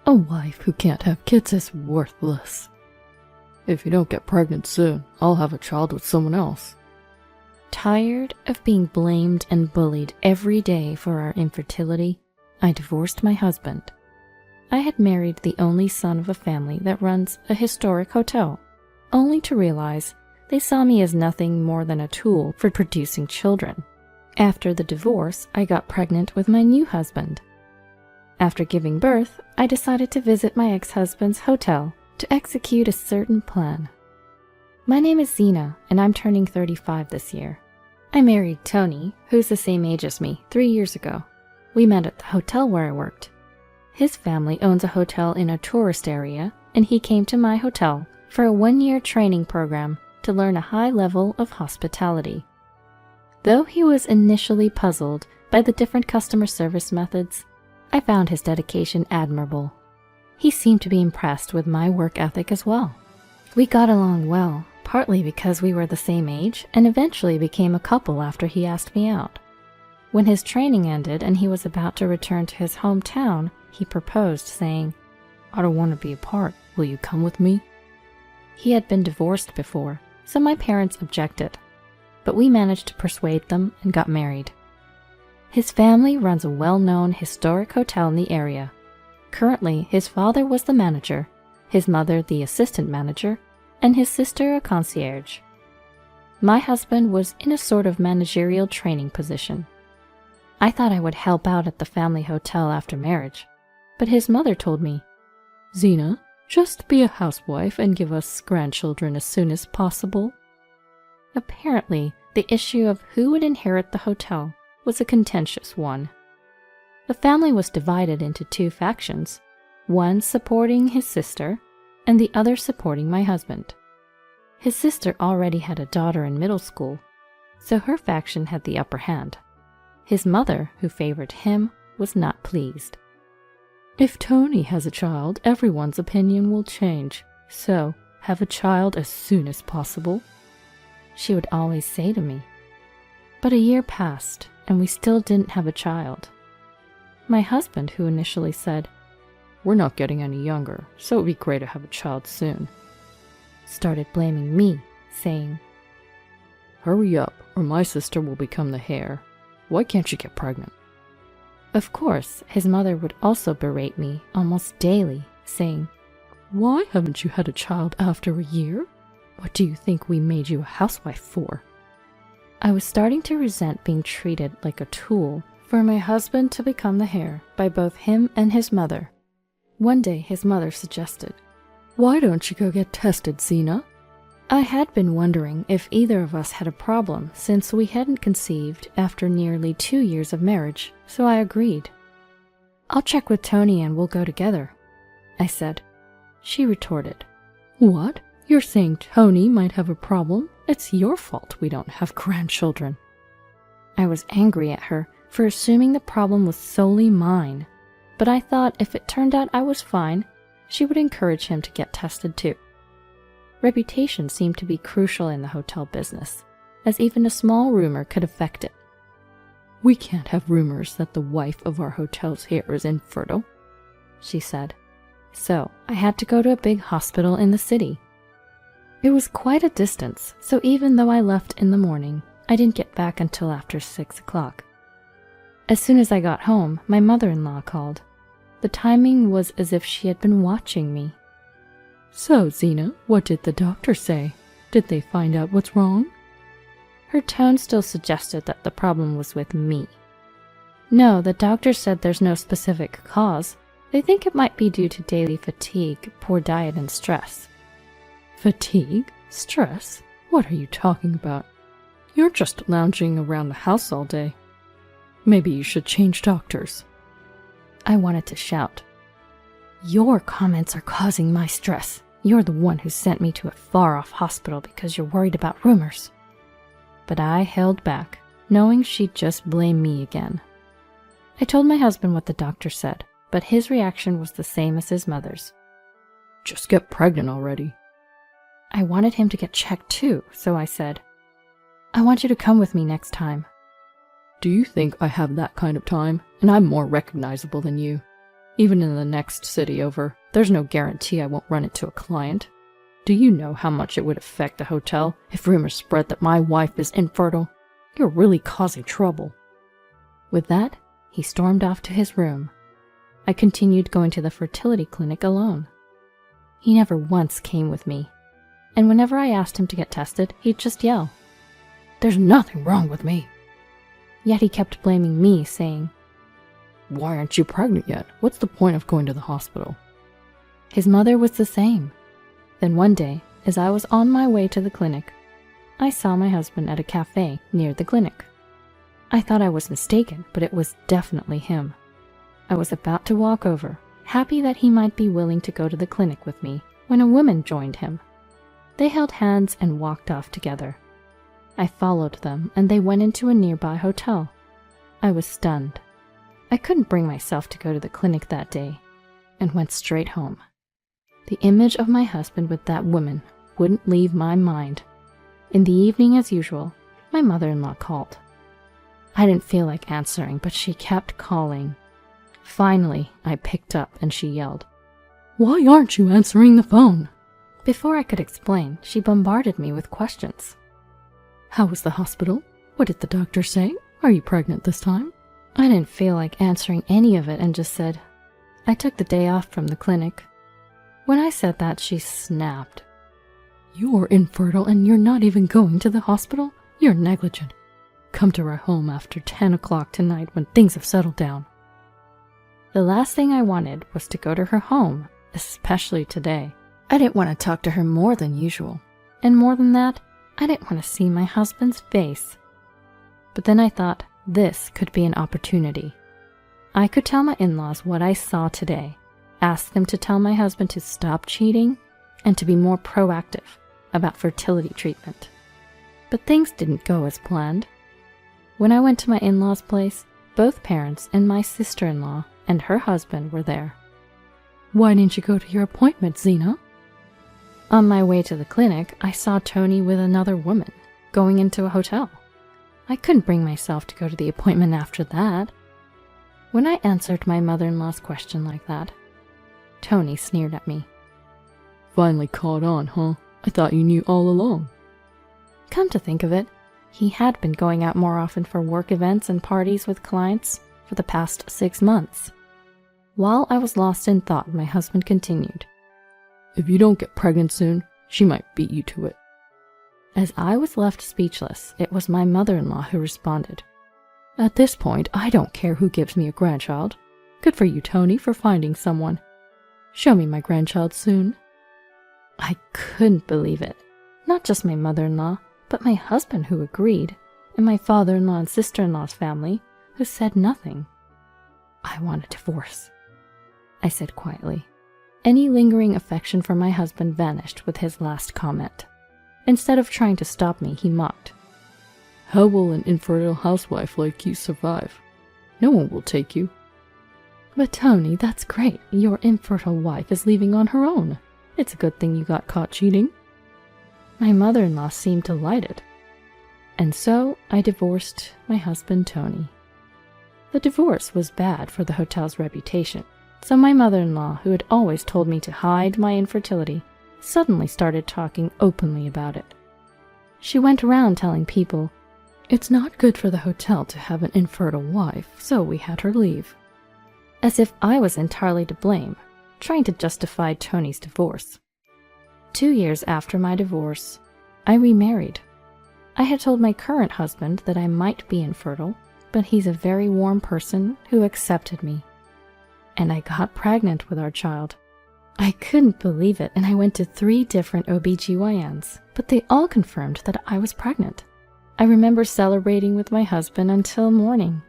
A wife who can't have kids is worthless. If you don't get pregnant soon, I'll have a child with someone else. Tired of being blamed and bullied every day for our infertility, I divorced my husband. I had married the only son of a family that runs a historic hotel, only to realize they saw me as nothing more than a tool for producing children. After the divorce, I got pregnant with my new husband. After giving birth, I decided to visit my ex-husband's hotel to execute a certain plan. My name is Zena, and I'm turning 35 this year. I married Tony, who's the same age as me, 3 years ago. We met at the hotel where I worked. His family owns a hotel in a tourist area, and he came to my hotel for a 1-year training program to learn a high level of hospitality. Though he was initially puzzled by the different customer service methods, I found his dedication admirable. He seemed to be impressed with my work ethic as well. We got along well, partly because we were the same age, and eventually became a couple after he asked me out. When his training ended and he was about to return to his hometown, he proposed, saying, "I don't want to be apart. Will you come with me?" He had been divorced before, so my parents objected, but we managed to persuade them and got married. His family runs a well-known historic hotel in the area. Currently, his father was the manager, his mother the assistant manager, and his sister a concierge. My husband was in a sort of managerial training position. I thought I would help out at the family hotel after marriage, but his mother told me, "Zena, just be a housewife and give us grandchildren as soon as possible." Apparently, the issue of who would inherit the hotel was a contentious one. The family was divided into 2 factions, one supporting his sister and the other supporting my husband. His sister already had a daughter in middle school, so her faction had the upper hand. His mother, who favored him, was not pleased. "If Tony has a child, everyone's opinion will change, so have a child as soon as possible," she would always say to me. But a year passed, and we still didn't have a child. My husband, who initially said, "We're not getting any younger, so it would be great to have a child soon," started blaming me, saying, "Hurry up, or my sister will become the heir. Why can't you get pregnant?" Of course, his mother would also berate me almost daily, saying, "Why haven't you had a child after a year? What do you think we made you a housewife for?" I was starting to resent being treated like a tool for my husband to become the heir by both him and his mother. One day his mother suggested, "Why don't you go get tested, Zena?" I had been wondering if either of us had a problem since we hadn't conceived after nearly 2 years of marriage, so I agreed. "I'll check with Tony and we'll go together," I said. She retorted, "What? You're saying Tony might have a problem? It's your fault we don't have grandchildren." I was angry at her for assuming the problem was solely mine, but I thought if it turned out I was fine, she would encourage him to get tested too. Reputation seemed to be crucial in the hotel business, as even a small rumor could affect it. "We can't have rumors that the wife of our hotel's heir is infertile," she said. So I had to go to a big hospital in the city. It was quite a distance, so even though I left in the morning, I didn't get back until after 6 o'clock. As soon as I got home, my mother-in-law called. The timing was as if she had been watching me. "So, Zena, what did the doctor say? Did they find out what's wrong?" Her tone still suggested that the problem was with me. "No, the doctor said there's no specific cause. They think it might be due to daily fatigue, poor diet, and stress." "Fatigue? Stress? What are you talking about? You're just lounging around the house all day. Maybe you should change doctors." I wanted to shout, "Your comments are causing my stress. You're the one who sent me to a far-off hospital because you're worried about rumors." But I held back, knowing she'd just blame me again. I told my husband what the doctor said, but his reaction was the same as his mother's. "Just get pregnant already." I wanted him to get checked too, so I said, "I want you to come with me next time." "Do you think I have that kind of time? And I'm more recognizable than you. Even in the next city over, there's no guarantee I won't run into a client. Do you know how much it would affect the hotel if rumors spread that my wife is infertile? You're really causing trouble." With that, he stormed off to his room. I continued going to the fertility clinic alone. He never once came with me, and whenever I asked him to get tested, he'd just yell, "There's nothing wrong with me." Yet he kept blaming me, saying, "Why aren't you pregnant yet? What's the point of going to the hospital?" His mother was the same. Then one day, as I was on my way to the clinic, I saw my husband at a cafe near the clinic. I thought I was mistaken, but it was definitely him. I was about to walk over, happy that he might be willing to go to the clinic with me, when a woman joined him. They held hands and walked off together. I followed them, and they went into a nearby hotel. I was stunned. I couldn't bring myself to go to the clinic that day, and went straight home. The image of my husband with that woman wouldn't leave my mind. In the evening, as usual, my mother-in-law called. I didn't feel like answering, but she kept calling. Finally, I picked up and she yelled, "Why aren't you answering the phone?" Before I could explain, she bombarded me with questions. "How was the hospital? What did the doctor say? Are you pregnant this time?" I didn't feel like answering any of it and just said, "I took the day off from the clinic." When I said that, she snapped. "You're infertile and you're not even going to the hospital? You're negligent. Come to our home after 10 o'clock tonight when things have settled down." The last thing I wanted was to go to her home, especially today. I didn't want to talk to her more than usual. And more than that, I didn't want to see my husband's face. But then I thought this could be an opportunity. I could tell my in-laws what I saw today, ask them to tell my husband to stop cheating, and to be more proactive about fertility treatment. But things didn't go as planned. When I went to my in-laws' place, both parents and my sister-in-law and her husband were there. "Why didn't you go to your appointment, Zena?" On my way to the clinic, I saw Tony with another woman, going into a hotel. I couldn't bring myself to go to the appointment after that. When I answered my mother-in-law's question like that, Tony sneered at me. "Finally caught on, huh? I thought you knew all along." Come to think of it, he had been going out more often for work events and parties with clients for the past 6 months. While I was lost in thought, my husband continued, "If you don't get pregnant soon, she might beat you to it." As I was left speechless, it was my mother-in-law who responded, "At this point, I don't care who gives me a grandchild. Good for you, Tony, for finding someone. Show me my grandchild soon." I couldn't believe it. Not just my mother-in-law, but my husband who agreed, and my father-in-law and sister-in-law's family who said nothing. "I want a divorce," I said quietly. Any lingering affection for my husband vanished with his last comment. Instead of trying to stop me, he mocked, "How will an infertile housewife like you survive? No one will take you." "But Tony, that's great. Your infertile wife is leaving on her own. It's a good thing you got caught cheating." My mother-in-law seemed delighted. And so I divorced my husband, Tony. The divorce was bad for the hotel's reputation, so my mother-in-law, who had always told me to hide my infertility, suddenly started talking openly about it. She went around telling people, "It's not good for the hotel to have an infertile wife, so we had her leave." As if I was entirely to blame, trying to justify Tony's divorce. 2 years after my divorce, I remarried. I had told my current husband that I might be infertile, but he's a very warm person who accepted me. And I got pregnant with our child. I couldn't believe it, and I went to 3 different OBGYNs, but they all confirmed that I was pregnant. I remember celebrating with my husband until morning.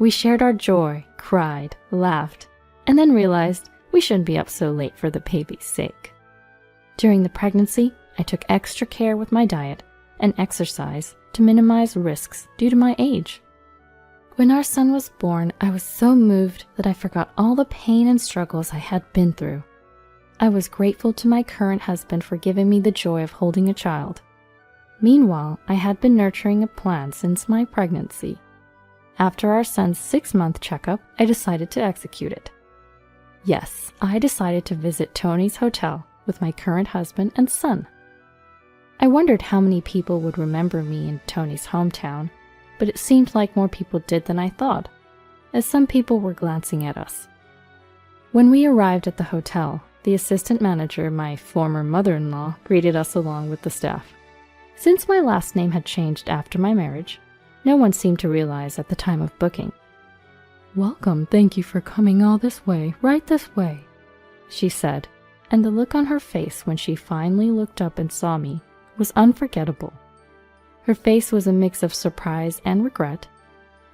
We shared our joy, cried, laughed, and then realized we shouldn't be up so late for the baby's sake. During the pregnancy, I took extra care with my diet and exercise to minimize risks due to my age. When our son was born, I was so moved that I forgot all the pain and struggles I had been through. I was grateful to my current husband for giving me the joy of holding a child. Meanwhile, I had been nurturing a plan since my pregnancy. After our son's 6-month checkup, I decided to execute it. Yes, I decided to visit Tony's hotel with my current husband and son. I wondered how many people would remember me in Tony's hometown, but it seemed like more people did than I thought, as some people were glancing at us. When we arrived at the hotel, the assistant manager, my former mother-in-law, greeted us along with the staff. Since my last name had changed after my marriage, no one seemed to realize at the time of booking. "Welcome, thank you for coming all this way, right this way," she said, and the look on her face when she finally looked up and saw me was unforgettable. Her face was a mix of surprise and regret,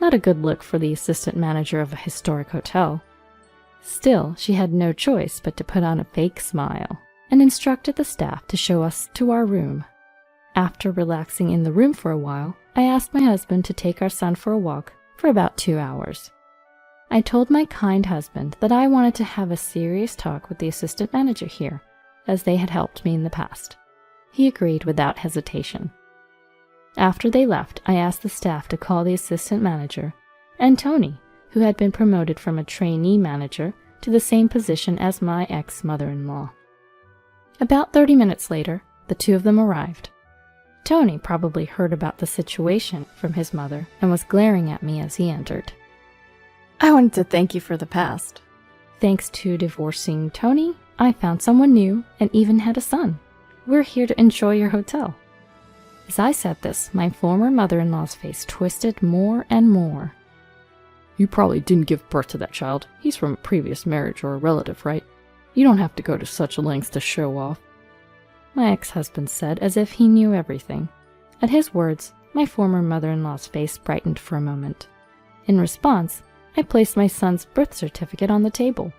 not a good look for the assistant manager of a historic hotel. Still, she had no choice but to put on a fake smile and instructed the staff to show us to our room. After relaxing in the room for a while, I asked my husband to take our son for a walk for about 2 hours. I told my kind husband that I wanted to have a serious talk with the assistant manager here, as they had helped me in the past. He agreed without hesitation. After they left, I asked the staff to call the assistant manager and Tony, who had been promoted from a trainee manager to the same position as my ex-mother-in-law. About 30 minutes later, the two of them arrived. Tony probably heard about the situation from his mother and was glaring at me as he entered. "I wanted to thank you for the past. Thanks to divorcing Tony, I found someone new and even had a son. We're here to enjoy your hotel." As I said this, my former mother-in-law's face twisted more and more. "You probably didn't give birth to that child. He's from a previous marriage or a relative, right? You don't have to go to such lengths to show off," my ex-husband said as if he knew everything. At his words, my former mother-in-law's face brightened for a moment. In response, I placed my son's birth certificate on the table.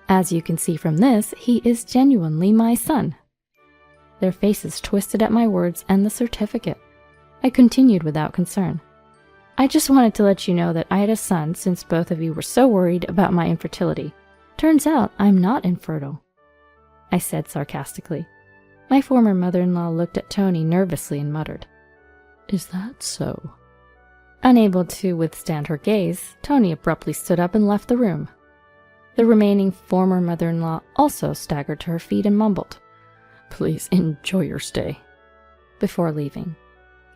As you can see from this, he is genuinely my son. Their faces twisted at my words and the certificate. I continued without concern. "I just wanted to let you know that I had a son since both of you were so worried about my infertility. Turns out I'm not infertile," I said sarcastically. My former mother-in-law looked at Tony nervously and muttered, "Is that so?" Unable to withstand her gaze, Tony abruptly stood up and left the room. The remaining former mother-in-law also staggered to her feet and mumbled, "Please enjoy your stay," before leaving.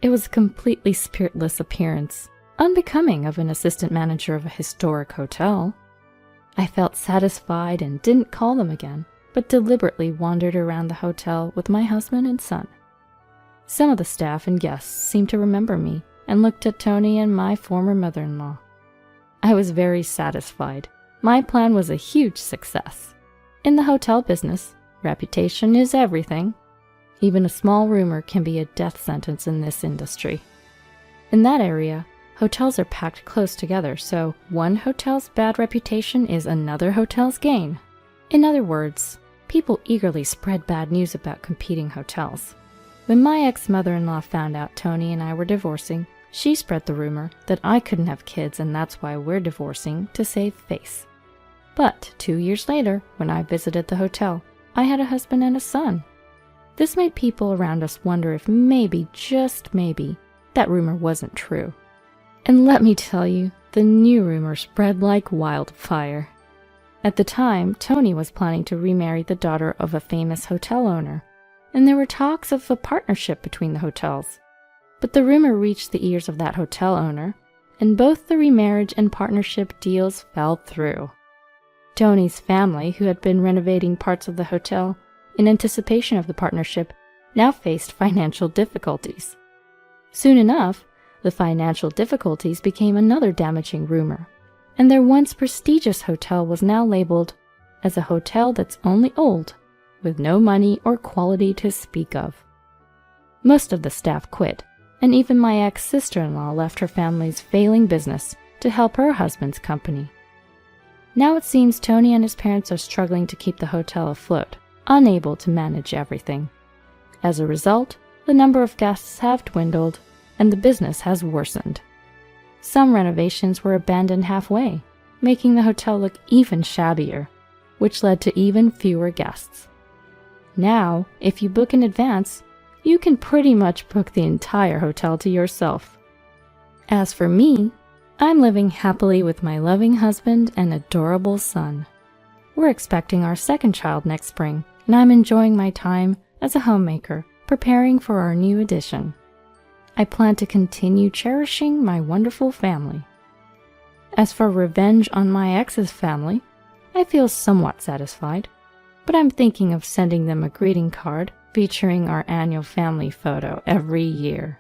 It was a completely spiritless appearance, unbecoming of an assistant manager of a historic hotel. I felt satisfied and didn't call them again, but deliberately wandered around the hotel with my husband and son. Some of the staff and guests seemed to remember me and looked at Tony and my former mother-in-law. I was very satisfied. My plan was a huge success. In the hotel business, reputation is everything. Even a small rumor can be a death sentence in this industry. In that area, hotels are packed close together, so one hotel's bad reputation is another hotel's gain. In other words, people eagerly spread bad news about competing hotels. When my ex-mother-in-law found out Tony and I were divorcing, she spread the rumor that I couldn't have kids and that's why we're divorcing to save face. But 2 years later, when I visited the hotel, I had a husband and a son. This made people around us wonder if maybe, just maybe, that rumor wasn't true. And let me tell you, the new rumor spread like wildfire. At the time, Tony was planning to remarry the daughter of a famous hotel owner, and there were talks of a partnership between the hotels. But the rumor reached the ears of that hotel owner, and both the remarriage and partnership deals fell through. Tony's family, who had been renovating parts of the hotel in anticipation of the partnership, now faced financial difficulties. Soon enough, the financial difficulties became another damaging rumor, and their once prestigious hotel was now labeled as a hotel that's only old, with no money or quality to speak of. Most of the staff quit, and even my ex-sister-in-law left her family's failing business to help her husband's company. Now it seems Tony and his parents are struggling to keep the hotel afloat, unable to manage everything. As a result, the number of guests have dwindled, and the business has worsened. Some renovations were abandoned halfway, making the hotel look even shabbier, which led to even fewer guests. Now, if you book in advance, you can pretty much book the entire hotel to yourself. As for me, I'm living happily with my loving husband and adorable son. We're expecting our second child next spring, and I'm enjoying my time as a homemaker, preparing for our new addition. I plan to continue cherishing my wonderful family. As for revenge on my ex's family, I feel somewhat satisfied, but I'm thinking of sending them a greeting card featuring our annual family photo every year.